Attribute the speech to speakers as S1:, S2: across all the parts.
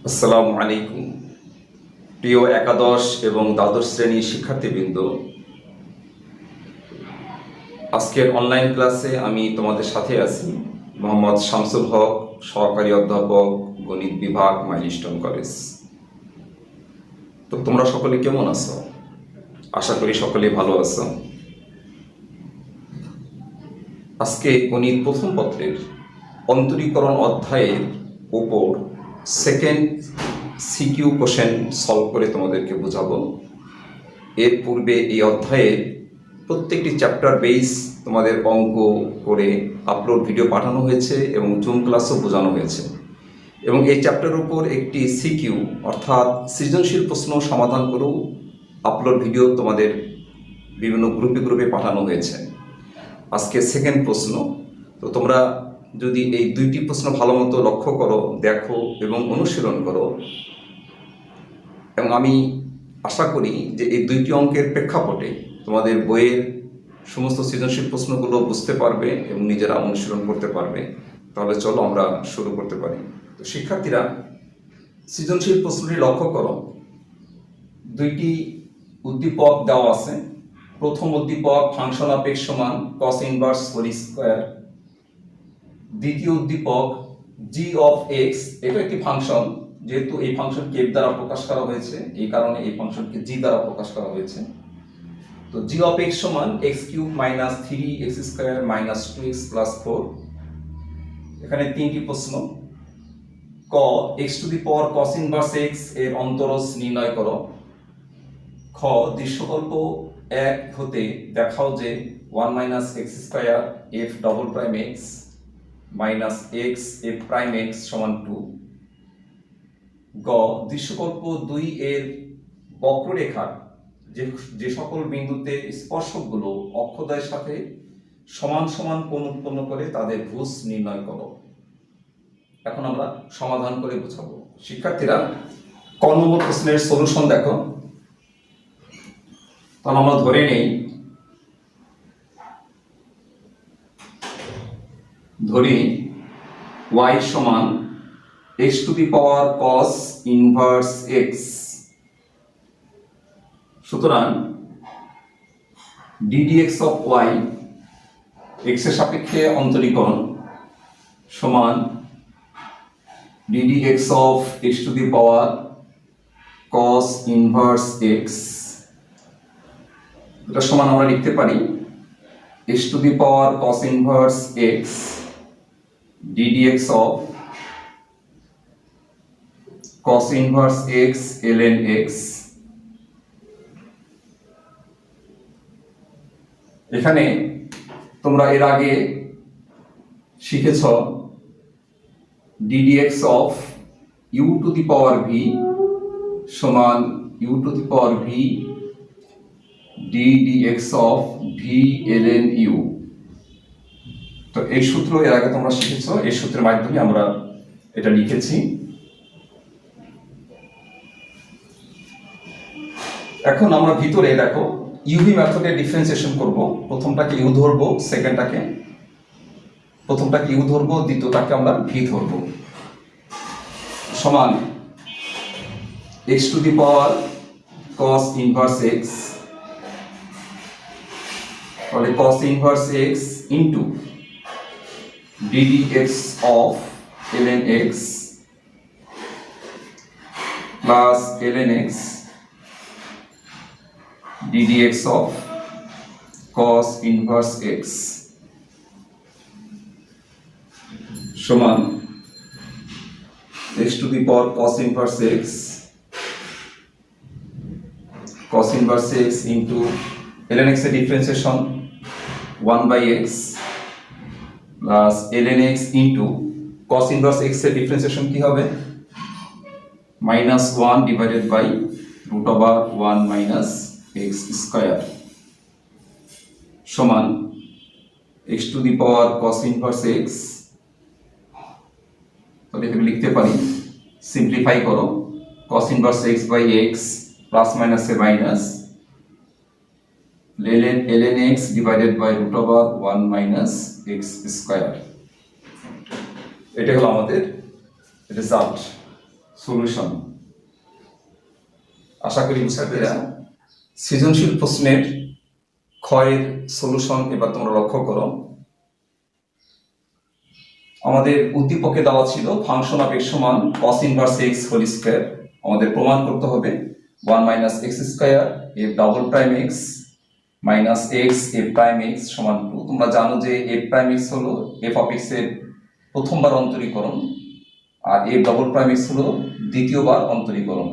S1: আসসালামু আলাইকুম। প্রিয় একাদশ এবং দ্বাদশ শ্রেণীর শিক্ষার্থীবৃন্দ, আজকের অনলাইন ক্লাসে আমি তোমাদের সাথে আছি মোহাম্মদ শামসুল হক, সহকারী অধ্যাপক, গণিত বিভাগ, মাইলস্টোন কলেজ। তো তোমরা সকলে কেমন আছো? আশা করি সকলেই ভালো আছো। আজকে গণিত প্রথম পত্রের অন্তরীকরণ অধ্যায়ের উপর সেকেন্ড সিকিউ কোশ্চেন সলভ করে তোমাদেরকে বোঝাবো। এর পূর্বে এই অধ্যায়ের প্রত্যেকটি চ্যাপ্টার বেস তোমাদের অঙ্ক করে আপলোড ভিডিও পাঠানো হয়েছে এবং জুম ক্লাসও বোঝানো হয়েছে, এবং এই চ্যাপ্টারের উপর একটি সিকিউ অর্থাৎ সৃজনশীল প্রশ্ন সমাধান করেও আপলোড ভিডিও তোমাদের বিভিন্ন গ্রুপে পাঠানো হয়েছে। আজকে সেকেন্ড প্রশ্ন। তো তোমরা যদি এই দুইটি প্রশ্ন ভালো মতো লক্ষ্য করো, দেখো এবং অনুশীলন করো, এবং আমি আশা করি যে এই দুইটি অঙ্কের প্রেক্ষাপটে তোমাদের বইয়ের সমস্ত সৃজনশীল প্রশ্নগুলো বুঝতে পারবে এবং নিজেরা অনুশীলন করতে পারবে। তাহলে চলো আমরা শুরু করতে পারি। তো শিক্ষার্থীরা, সৃজনশীল প্রশ্নটি লক্ষ্য করো। দুইটি উদ্দীপক দেওয়া আছে। প্রথম উদ্দীপক ফাংশন অফ এক্স সমান কস ইনভার্স হোল স্কয়ার। দ্বিতীয় উদ্দীপক জি অফ এক্স, এটা একটি ফাংশন, যেহেতু এই ফাংশনকে এফ দ্বারা প্রকাশ করা হয়েছে এই কারণে এই ফাংশনকে জি দ্বারা প্রকাশ করা হয়েছে। তো জি অফ এক্স সমান x cube minus 3x square minus 2x plus 4। এখানে তিনটি প্রশ্ন। ক, x two the power cos inverse x এর অন্তরজ নির্ণয় করো। খ, দৃশ্যকল্প 1 হতে দেখাও যে 1 minus x square F double prime x minus x f prime x সমান 2। গ, দৃশ্যকল্প 2 এর বক্ররেখার যে সকল বিন্দুতে স্পর্শকগুলো অক্ষদ্বয়ের সাথে সমান সমান কোণ উৎপন্ন করে তাদের ভুজ নির্ণয় করো। এখন আমরা সমাধান করে বোঝাবো। শিক্ষার্থীরা, ক নম্বর প্রশ্নের সলিউশন দেখো। তাহলে আমরা ধরে নেই, y সমান x to the power cos inverse x। সুতরাং ddx অফ y, x এর সাপেক্ষে অন্তরীকরণ, সমান ddx of x to the power cos inverse x। এটা সমান আমরা লিখতে পারি x to the power cos inverse x ddx of cos inverse x ln x। এখানে তোমরা এর আগে শিখেছ ddx of u two the power v সমান u two the power v ddx of v ln u। তো এই সূত্র এর আগে তোমরা শিখেছ, এই সূত্রের মাধ্যমে আমরা এটা লিখেছি। এখন আমরা ভিতরে দেখো ইউভি মেথডে ডিফারেন্সিয়েশন করব। প্রথমটাকে ইউ ধরবো, প্রথমটাকে ইউ ধরবো, দ্বিতীয়টাকে আমরা ভি ধরবো। সমান x to the power cos inverse x, তাহলে cos inverse x into ddx of ln x plus ln x ddx of cos inverse x সমান x to the power cos inverse x into ln x এর differentiation 1 by x plus ln x into cos inverse x এর differentiation কি হবে, -1 divided by root over 1 minus x square সমান x to the power cos inverse x। তাহলে এখানে লিখতে পারি, simplify করো, cos inverse x by x plus minus a minus ln x divided by root over 1 minus x square. এটা হলো আমাদের result. Solution. আশা করি শিক্ষার্থীরা সৃজনশীল প্রশ্নের ক্ষয়ের সলিউশন এবার তোমরা লক্ষ্য করো। আমাদের উদ্দীপকে দেওয়া ছিল ফাংশন অফ এক্স সমান cos inverse x whole square. আমাদের প্রমাণ করতে হবে 1 minus x square f double prime x minus x f prime x সমান 2। তোমরা জানো যে এফ প্রাইম এক্স হলো এফ অফ এক্স এর প্রথমবার অন্তরীকরণ, আর এফ ডাবল প্রাইম এক্স হলো দ্বিতীয়বার অন্তরীকরণ।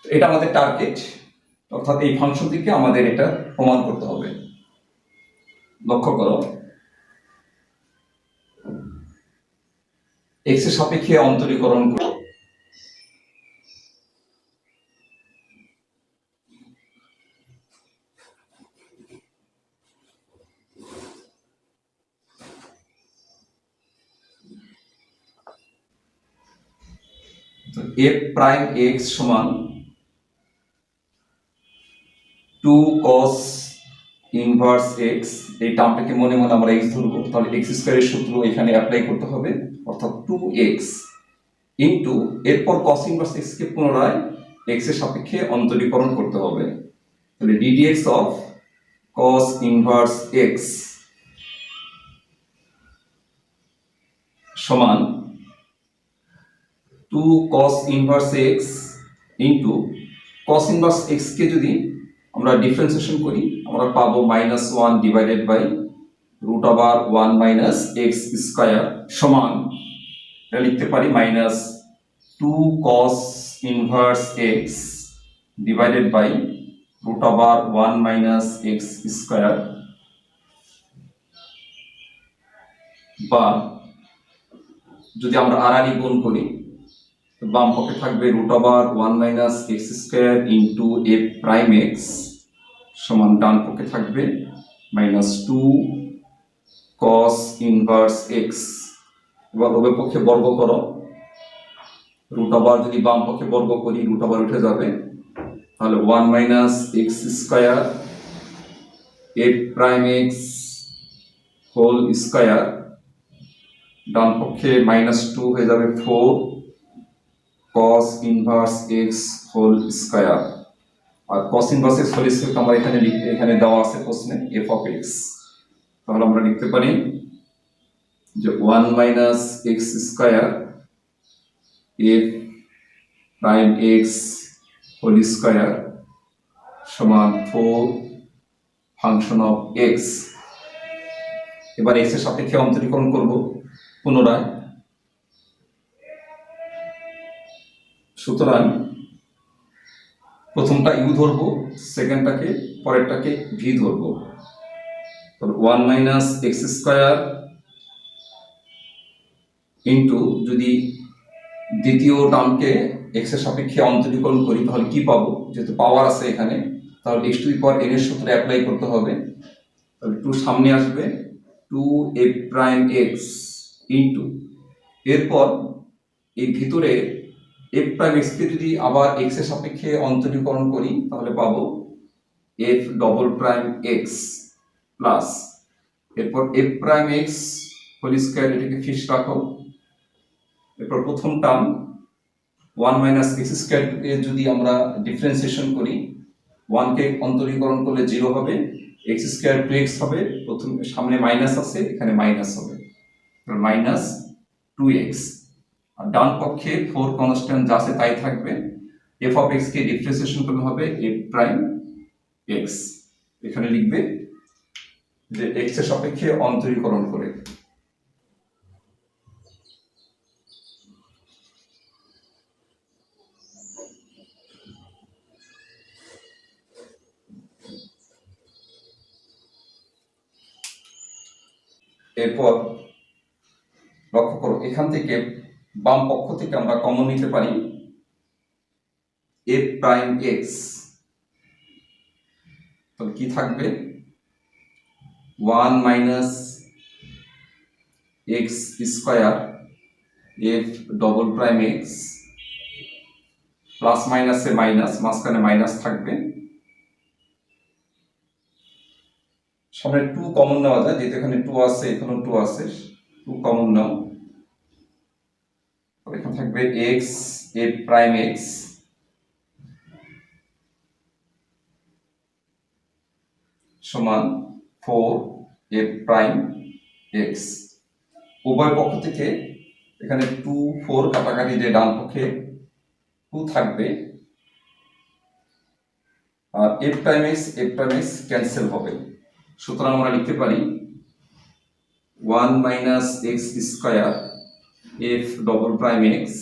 S1: এটা আমাদের টার্গেট, অর্থাৎ এই ফাংশনটিকে আমাদের এটা প্রমাণ করতে হবে। লক্ষ্য করো, এক্স এর সাপেক্ষে অন্তরীকরণ করে এফ প্রাইম এক্স সমান 2 cos ইনভার্স এক্স। এই টার্মটাকে মনে মনে আমরা এক্স ধরবো, তাহলে এক্স স্কয়ারের সূত্র এখানে অ্যাপ্লাই করতে হবে, অর্থাৎ 2x ইনটু এরপর cos ইনভার্স এক্স কে পুনরায় এক্স এর সাপেক্ষে অন্তরীকরণ করতে হবে। তাহলে ddx of cos inverse x সমান 2 cos inverse x into cos inverse x কে যদি আমরা ডিফারেন্সিয়েশন করি আমরা পাবো -1 divided by root over 1 minus x square সমান এটা লিখতে পারি -2 cos inverse x divided by root over 1 minus x square, বা যদি আমরা আড়াআড়ি গুণ করি বাম পক্ষে থাকবে root over 1 minus x square into f prime x সমান ডান পক্ষে থাকবে -2 cos ইনভার্স এক্স। এবার উভয় পক্ষে বর্গ করো, রুট ওভার যদি বাম পক্ষে বর্গ করি রুট ওভার উঠে যাবে, তাহলে 1 minus x square f prime x whole square, ডান পক্ষে -2 হয়ে যাবে 4 cos inverse x whole square. আর cos inverse x whole square আমরা এখানে দেওয়া আছে প্রশ্নে f অফ x, তাহলে আমরা লিখতে পারি যে 1 minus x square f prime x whole square সমান 4 ফাংশন অফ x। এবার x এর সাপেক্ষে অন্তরীকরণ করব পুনরায়, সুতরাং প্রথমটা ইউ ধরবো, সেকেন্ডটাকে পরেরটাকে ভি ধরবো। তাহলে 1 মাইনাস এক্স স্কয়ার ইন্টু যদি দ্বিতীয় টার্মকে এক্স এর সাপেক্ষে অন্তরীকরণ করি তাহলে কি পাবো, যেহেতু পাওয়ার আছে এখানে তাহলে x to the power n এর সূত্রে অ্যাপ্লাই করতে হবে। তাহলে 2 সামনে আসবে 2 f প্রাইম x ইন্টু এরপর এই ভিতরে f প্রাইম x কে যদি আবার x এর সাপেক্ষে অন্তরীকরণ করি তাহলে পাবো f double prime x plus এরপর f prime x whole square, এটাকে ফিক্স রাখো। এরপর প্রথম টার্ম 1 মাইনাস এক্স স্কয়ার কে যদি আমরা ডিফারেন্সিয়েশন করি 1 কে অন্তরীকরণ করলে 0 হবে, x স্কয়ার টু x হবে, প্রথম সামনে মাইনাস আছে এখানে মাইনাস হবে, তাহলে মাইনাস 2x। আর ডান পক্ষে 4 কনস্ট্যান্ট যা আছে তাই থাকবে, f of x K differentiation করলে হবে f প্রাইম x। এখানে লিখবে যে x এর সাপেক্ষে অন্তরীকরণ করে। এরপর লক্ষ্য করো এখান থেকে বাম পক্ষ থেকে আমরা কমন নিতে পারি f প্রাইম x, তাহলে কি থাকবে 1 minus x square f double prime x plus মাইনাসে মাইনাস, মাঝখানে মাইনাস থাকবে, সামনে 2 কমন নেওয়া যায় যেহেতু এখানে 2 আছে এখানেও 2 আছে, 2 কমন নাও, থাকবে এক্স এ প্রাইম এক্স সমান 4 এ প্রাইম এক্স। উভয় পক্ষ থেকে এখানে 2 4 কাটাকাটি যে ডান পক্ষে 2 থাকবে, আর এ প্রাইম এক্স ক্যান্সেল হবে। সুতরাং আমরা লিখতে পারি 1 minus x square F double prime x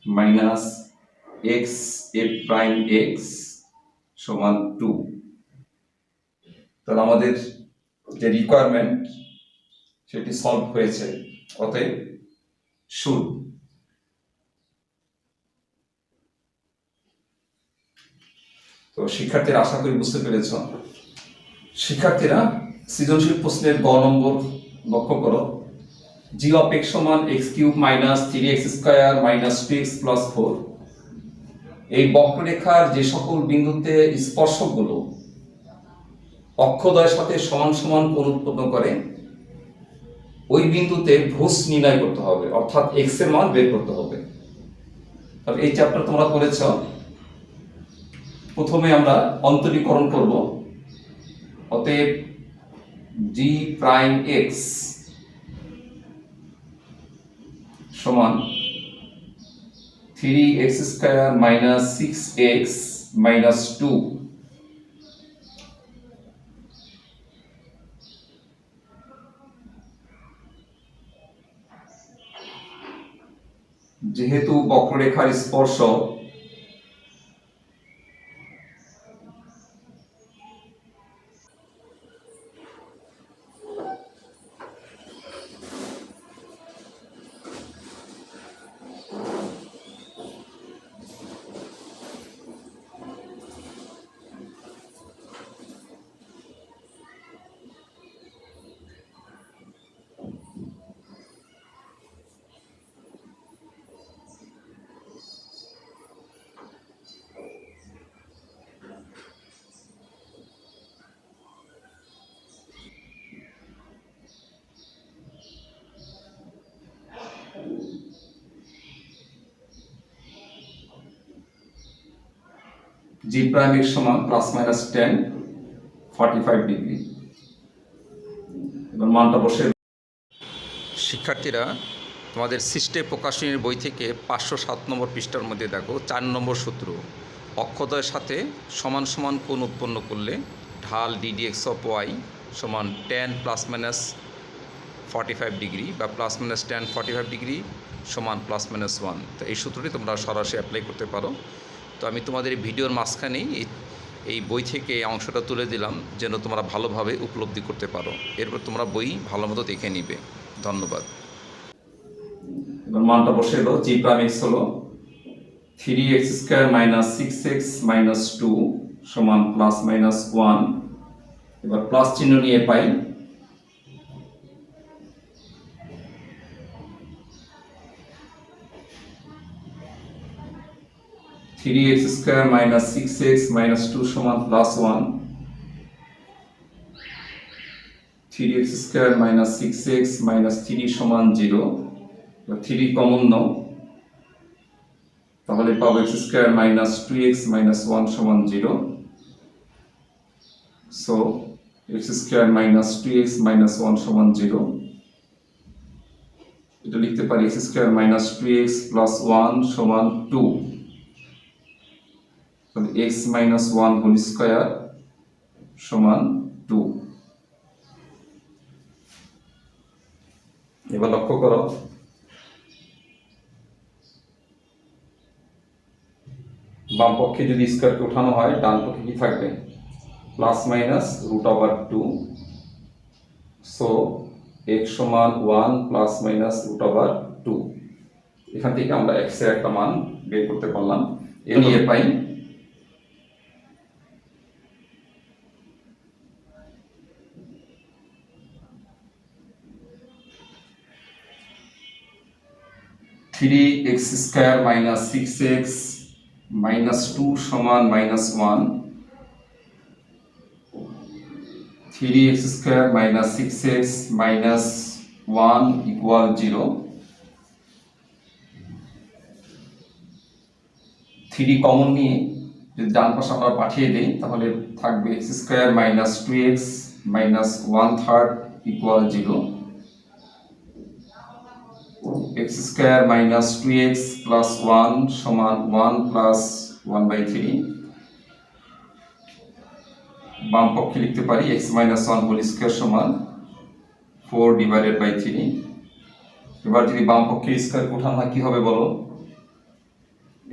S1: minus x f prime x সমান 2। তাহলে আমাদের যে রিকোয়ারমেন্ট সেটি সলভ হয়েছে, অতএব শুড। তো শিক্ষার্থীরা আশা করি বুঝতে পেরেছ। শিক্ষার্থীরা সৃজনশীল প্রশ্নের গ নম্বর লক্ষ্য করো। জি অফ এক্স সমান x cube minus 3x square minus 2x plus 4। এই বক্ররেখার যে সকল বিন্দুতে স্পর্শকগুলো অক্ষদ্বয়ের সাথে সমান সমান কোণ উৎপন্ন করে ওই বিন্দুতে ভুজ নির্ণয় করতে হবে, অর্থাৎ এক্স এর মান বের করতে হবে। তবে এই চ্যাপ্টার তোমরা করেছ। প্রথমে আমরা অন্তরীকরণ করব। অতএব জি প্রাইম এক্স সমান 3x square minus 6x minus 2। যেহেতু বক্ররেখার স্পর্শ জি প্রাইম এক্স সমান প্লাস মাইনাস 10 45 ডিগ্রি। এবার মানটা বসে। শিক্ষার্থীরা তোমাদের সৃষ্টে প্রকাশনীর বই থেকে 507 নম্বর পৃষ্ঠার মধ্যে দেখো 4 নম্বর সূত্র। অক্ষদ্বয়ের সাথে সমান সমান কোণ উৎপন্ন করলে ঢাল ডিডিএক্স অফ ওয়াই সমান 10 প্লাস মাইনাস 45 ডিগ্রি বা প্লাস মাইনাস 10 45 ডিগ্রি সমান প্লাস মাইনাস 1। তো এই সূত্রটি তোমরা সরাসরি অ্যাপ্লাই করতে পারো। তো আমি তোমাদের ভিডিওর মাঝখানেই এই বই থেকে এই অংশটা তুলে দিলাম যেন তোমরা ভালোভাবে উপলব্ধি করতে পারো। এরপর তোমরা বই ভালো মতো দেখে নিবে। ধন্যবাদ। এবার মানটা বসে এলো। জি প্রাইম এক্স হলো 3x square minus 6x minus 2 সমান প্লাস মাইনাস 1। এবার প্লাস চিহ্ন নিয়ে পাই 3x square minus 6x minus 2 সমান plus 1। 3x square minus 6x minus 3 সমান 0। 3 কমন নাও, তাহলে পাবো x square minus 2x minus 1 সমান 0। So x square minus 2x minus 1 সমান 0। এটা লিখতে পারি x square minus 2x plus 1 সমান 2। তাহলে x মাইনাস 1 হোল স্কয়ার সমান 2। এবার লক্ষ্য করো বাম পক্ষে যদি স্কয়ারকে উঠানো হয় ডান পক্ষে কি থাকবে? Plus minus root over 2। So x সমান 1 প্লাস মাইনাস রুট ওভার 2। এখান থেকে আমরা x এর একটা মান বের করতে পারলাম। এ নিয়ে পাই 3x square minus 6x minus 2 সমান minus 1। 3x square minus 6x minus 1 equal 0। 3 common নিয়ে যদি ডান পাশে আমরা পাঠিয়ে দিই তাহলে থাকবে x square minus 2x minus 1/3 equal 0, x square minus 2x plus 1 সমান 1 প্লাস 1/3। বাম পক্ষে লিখতে পারি x মাইনাস 1 হোল স্কয়ার সমান 4/3। এবার যদি বাম পক্ষে স্কয়ার উঠানো হয় কি হবে বলো?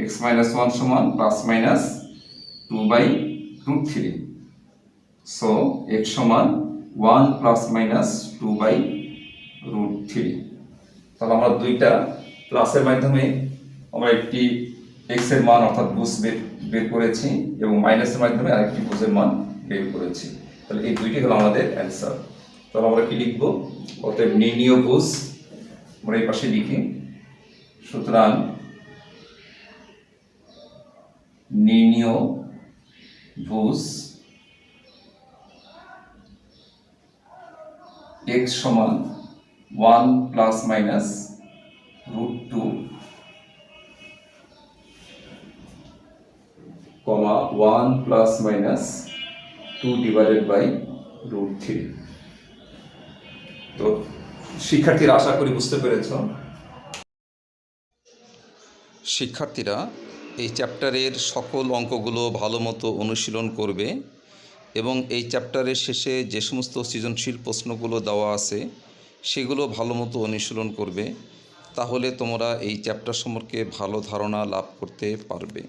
S1: x মাইনাস 1 সমান প্লাস মাইনাস 2/3। সো x সমান 1 প্লাস মাইনাস 2/3। তাহলে আমরা দুইটা প্লাসের মাধ্যমে আমরা একটি x এর মান অর্থাৎ ভুজ বের করেছি এবং মাইনাসের মাধ্যমে আরেকটি ভুজের মান বের করেছি। তাহলে এই দুইটি হলো আমাদের অ্যান্সার। তাহলে আমরা কি লিখব? অতএব নির্ণীয় ভুজ আমরা এই পাশে লিখি। সুতরাং নির্ণীয় ভুজ x সমান 1 প্লাস মাইনাস √2, 1 প্লাস মাইনাস 2/√3। তো শিক্ষার্থীরা আশা করি বুঝতে পেরেছ। শিক্ষার্থীরা এই চ্যাপ্টারের সকল অঙ্কগুলো ভালো মতো অনুশীলন করবে এবং এই চ্যাপ্টারের শেষে যে সমস্ত সৃজনশীল প্রশ্নগুলো দেওয়া আছে সেগুলো ভালো মতো অনুশীলন করবে, তাহলে তোমরা এই চ্যাপ্টার সম্পর্কে ভালো ধারণা লাভ করতে পারবে।